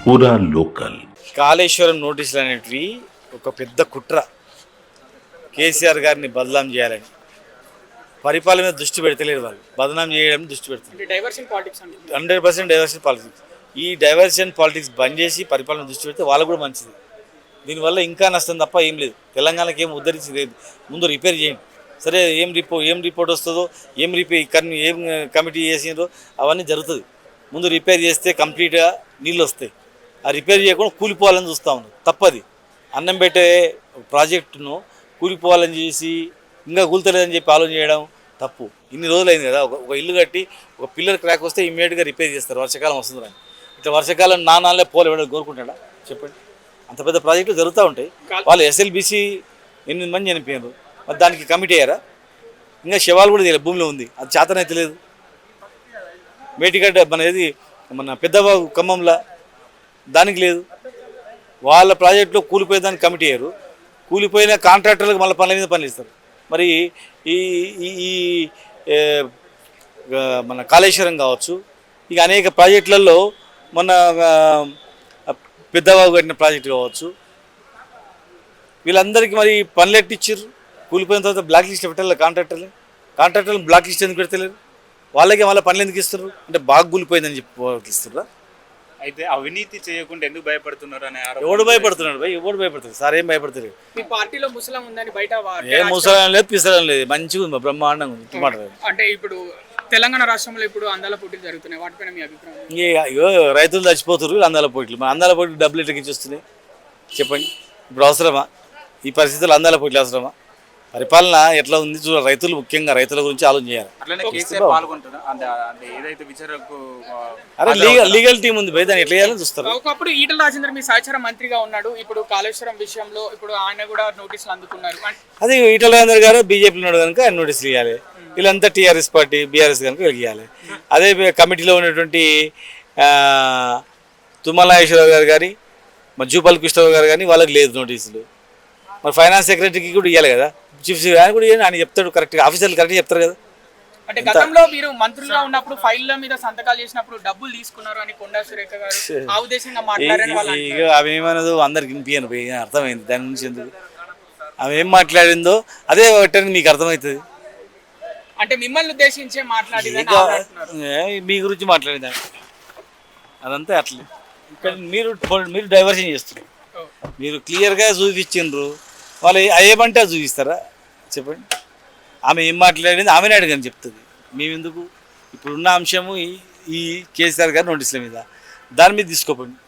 పూరా లోకల్. కాళేశ్వరం నోటీసులు అనేటివి ఒక పెద్ద కుట్ర. కేసీఆర్ గారిని బదనాం చేయాలని పరిపాలన మీద దృష్టి పెడతలేరు, వాళ్ళు బదనాం చేయడం దృష్టి పెడుతుంది. 100% డైవర్షన్ పాలిటిక్స్. ఈ డైవర్షన్ పాలిటిక్స్ బంద్ చేసి పరిపాలన దృష్టి పెడితే వాళ్ళకు కూడా మంచిది. దీనివల్ల ఇంకా నష్టం తప్ప ఏం లేదు. తెలంగాణకి ఏం ఉద్ధరించి లేదు. ముందు రిపేర్ చేయండి. సరే, ఏం రిపోర్ట్ వస్తుందో, ఏం కమిటీ చేసిందో అవన్నీ జరుగుతుంది. ముందు రిపేర్ చేస్తే కంప్లీట్గా నీళ్ళు వస్తాయి. ఆ రిపేర్ చేయకుండా కూలిపోవాలని చూస్తూ ఉన్నారు. తప్పది. అన్నం పెట్టే ప్రాజెక్టును కూలిపోవాలని చేసి ఇంకా కూలుతలేదని చెప్పి ఆలోచన చేయడం తప్పు. ఇన్ని రోజులు అయింది కదా, ఒక ఇల్లు కట్టి ఒక పిల్లర్ క్రాక్ వస్తే ఇమ్మీడియట్గా రిపేర్ చేస్తారు. వర్షాకాలం వస్తుందని. ఇట్లా వర్షాకాలం నానాలే పోలు ఎవడో కోరుకుంటాడా చెప్పండి? అంత పెద్ద ప్రాజెక్టులు జరుగుతూ ఉంటాయి. వాళ్ళు SLBC 8 మంది చనిపోయారు. మరి దానికి కమిటీ అయ్యారా? ఇంకా శవాలు కూడా తెలియదు, భూమిలో ఉంది. అది చేతనైతే లేదు. మేటిగడ్డ మన పెద్దబాబు ఖమ్మంలో దానికి లేదు. వాళ్ళ ప్రాజెక్టులో కూలిపోయేదానికి కమిటీ అయ్యారు. కూలిపోయిన కాంట్రాక్టర్లకు మళ్ళీ పనుల మీద పనులు ఇస్తారు. మరి ఈ ఈ మన కాళేశ్వరం కావచ్చు, ఇక అనేక ప్రాజెక్టులలో మన పెద్దబాబు కట్టిన ప్రాజెక్టు కావచ్చు, వీళ్ళందరికీ మరి పనులు ఎట్టిచ్చారు? కూలిపోయిన తర్వాత బ్లాక్ లిస్ట్ పెట్టాలి. కాంట్రాక్టర్లు బ్లాక్ లిస్ట్ ఎందుకు పెడతలేరు? వాళ్ళకి మళ్ళీ పనులు ఎందుకు ఇస్తారు? అంటే బాగా కూలిపోయిందని చెప్పి ఇస్తారా? అయితే అవినీతి చేయకుండా ఎందుకు భయపడుతున్నారు అనే ఎవడు భయపడుతున్నాడు? ఎవడు భయపడుతుంది సార్? ఏం భయపడతారు? మీ పార్టీలో ముసలం ఉందని బయట ఏం ముసలం లేదు, పిసలం లేదు, మంచిగా ఉంది, బ్రహ్మాండంగా ఉంది. అంటే ఇప్పుడు తెలంగాణ రాష్ట్రంలో ఇప్పుడు అందాల పోటీలు జరుగుతున్నాయి, వాటిపైన మీ అభిప్రాయం? ఇగో రైతులు చచ్చిపోతున్నారు అందాల పోటీలు. మన అందాల పోటీలు డబ్బులు ఎట్లకి ఇచ్చేస్తున్నాయి చెప్పండి? ఇప్పుడు అవసరమా? ఈ పరిస్థితుల్లో అందాల పోటీలు అవసరమా? పరిపాలన ఎట్లా ఉంది చూడాలి. రైతులు ముఖ్యంగా రైతుల గురించి ఆలోచన చేయాలి. అరే లీగల్ టీం ఉంది, దాన్ని ఎట్లా చేయాలని చూస్తారు. ఒకప్పుడు ఈటల రాజేందర్ మీ సహచార మంత్రిగా ఉన్నాడు. ఇప్పుడు కాళేశ్వరం విషయంలో ఇప్పుడు ఆయన కూడా నోటీసులు అందుకున్నారు. అదే ఈటల రాజేందర్ గారు బీజేపీలో ఉన్నాడు కనుక ఆయన నోటీసులు ఇవ్వాలి. వీళ్ళంతా TRS పార్టీ, BRS కనుక వీళ్ళకి ఇవ్వాలి. అదే కమిటీలో ఉన్నటువంటి తుమ్మల నాగేశ్వరరావు గారు కానీ, మరి జూపల్లి కృష్ణరావు గారు కానీ వాళ్ళకి లేదు నోటీసులు. మరి ఫైనాన్స్ సెక్రటరీకి కూడా ఇవ్వాలి కదా, చీఫ్ ఆయన కూడా ఆయన చెప్తాడు కరెక్ట్గా, ఆఫీసర్లు కరెక్ట్గా చెప్తారు కదా. అంటే గతంలో మీరు మంత్రులుగా ఉన్నప్పుడు ఫైళ్ళ మీద సంతకాలు చేసినప్పుడు డబ్బులు తీసుకున్నారు అని కొండా సురేఖ గారు ఆ ఉద్దేశంగా మాట్లాడారని ఇక ఆమె ఏమన్నదో అందరికి వినిపించను పోయి అర్థమైంది. దాని నుంచి ఎందుకు ఆమె ఏం మాట్లాడిందో అదే ఒకటని మీకు అర్థమవుతుంది. అంటే మిమ్మల్ని ఉద్దేశించే మాట్లాడింది, మీ గురించి మాట్లాడింది అదంతా అట్లే. ఇక్కడ మీరు డైవర్షన్ చేస్తున్నారు. మీరు క్లియర్గా చూపించిండ్రు, వాళ్ళు ఏమంటే అది చూపిస్తారా చెప్పండి? ఆమె ఏం మాట్లాడింది ఆమెనే అడిగని చెప్తుంది. మేమెందుకు? ఇప్పుడున్న అంశము ఈ కేసీఆర్ గారి నోటీసుల మీద, దాని మీద తీసుకోకండి.